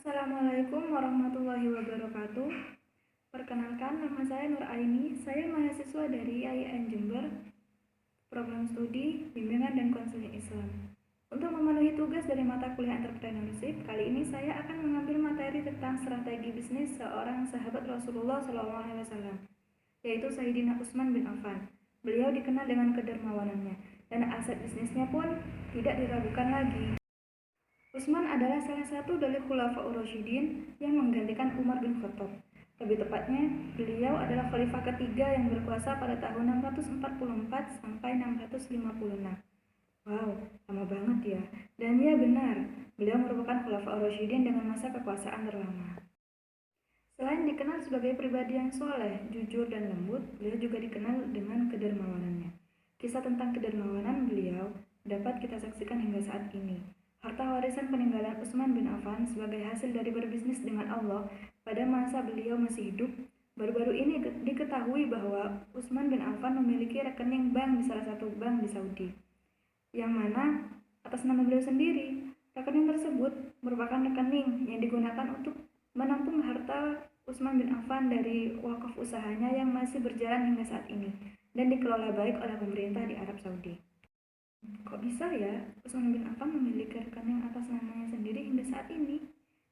Assalamualaikum warahmatullahi wabarakatuh. Perkenalkan, nama saya Nur Aini. Saya mahasiswa dari IAIN Jember, program studi Bimbingan dan Konseling Islam. Untuk memenuhi tugas dari mata kuliah entrepreneurship, kali ini saya akan mengambil materi tentang strategi bisnis seorang sahabat Rasulullah SAW, yaitu Sayyidina Utsman bin Affan. Beliau dikenal dengan kedermawanannya, dan aset bisnisnya pun tidak diragukan lagi. Utsman adalah salah satu dari Khulafaur Rasyidin yang menggantikan Umar bin Khattab. Lebih tepatnya, beliau adalah khalifah ketiga yang berkuasa pada tahun 644 sampai 656. Wow, lama banget ya. Dan ya benar, beliau merupakan Khulafaur Rasyidin dengan masa kekuasaan terlama. Selain dikenal sebagai pribadi yang soleh, jujur, dan lembut, beliau juga dikenal dengan kedermawanannya. Kisah tentang kedermawanan beliau dapat kita saksikan hingga saat ini. Harta warisan peninggalan Utsman bin Affan sebagai hasil dari berbisnis dengan Allah pada masa beliau masih hidup. Baru-baru ini diketahui bahwa Utsman bin Affan memiliki rekening bank di salah satu bank di Saudi, yang mana atas nama beliau sendiri. Rekening tersebut merupakan rekening yang digunakan untuk menampung harta Utsman bin Affan dari wakaf usahanya yang masih berjalan hingga saat ini dan dikelola baik oleh pemerintah di Arab Saudi. Kok bisa ya Utsman bin Affan memiliki rekening atas namanya sendiri hingga saat ini?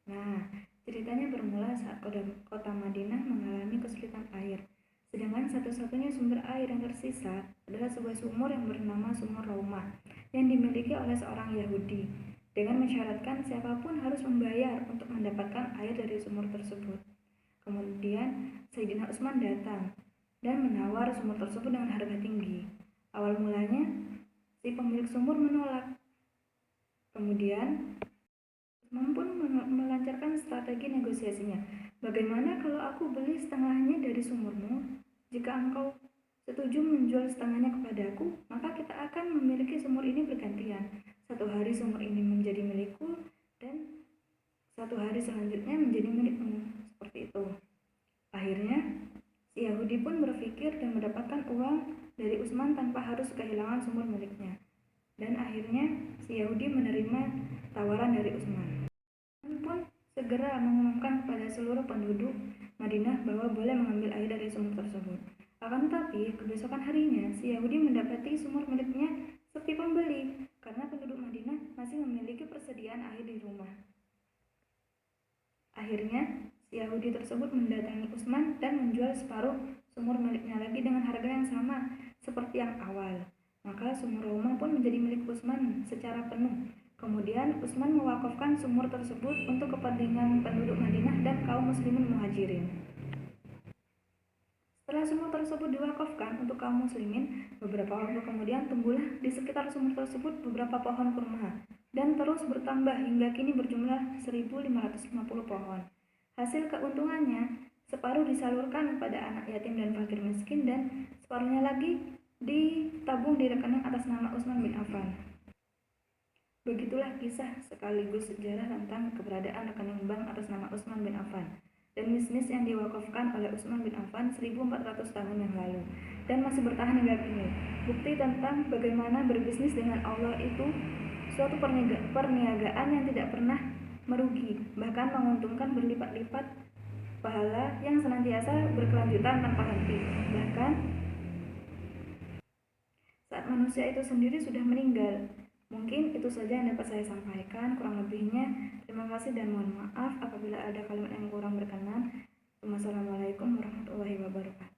Nah, ceritanya bermula saat kota Madinah mengalami kesulitan air. Sedangkan satu-satunya sumber air yang tersisa adalah sebuah sumur yang bernama Sumur Raumah yang dimiliki oleh seorang Yahudi, dengan mensyaratkan siapapun harus membayar untuk mendapatkan air dari sumur tersebut. Kemudian Sayyidina Utsman datang dan menawar sumur tersebut dengan harga tinggi. Awal mulanya si pemilik sumur menolak. Kemudian Utsman pun melancarkan strategi negosiasinya. Bagaimana kalau aku beli setengahnya dari sumurmu? Jika engkau setuju menjual setengahnya kepadaku, maka kita akan memiliki sumur ini bergantian. Satu hari sumur ini menjadi milikku dan satu hari selanjutnya menjadi milikmu. Seperti itu. Akhirnya si Yahudi pun berpikir dan mendapatkan uang dari Utsman tanpa harus kehilangan sumur miliknya. Dan akhirnya si Yahudi menerima tawaran dari Utsman. Utsman pun segera mengumumkan kepada seluruh penduduk Madinah bahwa boleh mengambil air dari sumur tersebut. Akan tetapi, kebesokan harinya si Yahudi mendapati sumur miliknya sepi pembeli karena penduduk Madinah masih memiliki persediaan air di rumah. Akhirnya, si Yahudi tersebut mendatangi Utsman dan menjual separuh sumur miliknya lagi dengan harga yang sama seperti yang awal. Maka sumur Raumah pun menjadi milik Utsman secara penuh. Kemudian Utsman mewakafkan sumur tersebut untuk kepentingan penduduk Madinah dan kaum muslimin muhajirin. Setelah sumur tersebut diwakafkan untuk kaum muslimin, beberapa waktu kemudian tumbuhlah di sekitar sumur tersebut beberapa pohon kurma dan terus bertambah hingga kini berjumlah 1.550 pohon. Hasil keuntungannya separuh disalurkan kepada anak yatim dan fakir miskin dan separuhnya lagi ditabung di rekening atas nama Utsman bin Affan. Begitulah kisah sekaligus sejarah tentang keberadaan rekening bank atas nama Utsman bin Affan dan bisnis yang diwakafkan oleh Utsman bin Affan 1400 tahun yang lalu dan masih bertahan hingga kini. Bukti tentang bagaimana berbisnis dengan Allah itu suatu perniagaan yang tidak pernah merugi, bahkan menguntungkan berlipat-lipat pahala yang senantiasa berkelanjutan tanpa henti. Bahkan saat manusia itu sendiri sudah meninggal. Mungkin itu saja yang dapat saya sampaikan. Kurang lebihnya, terima kasih dan mohon maaf apabila ada kalimat yang kurang berkenan. Wassalamualaikum warahmatullahi wabarakatuh.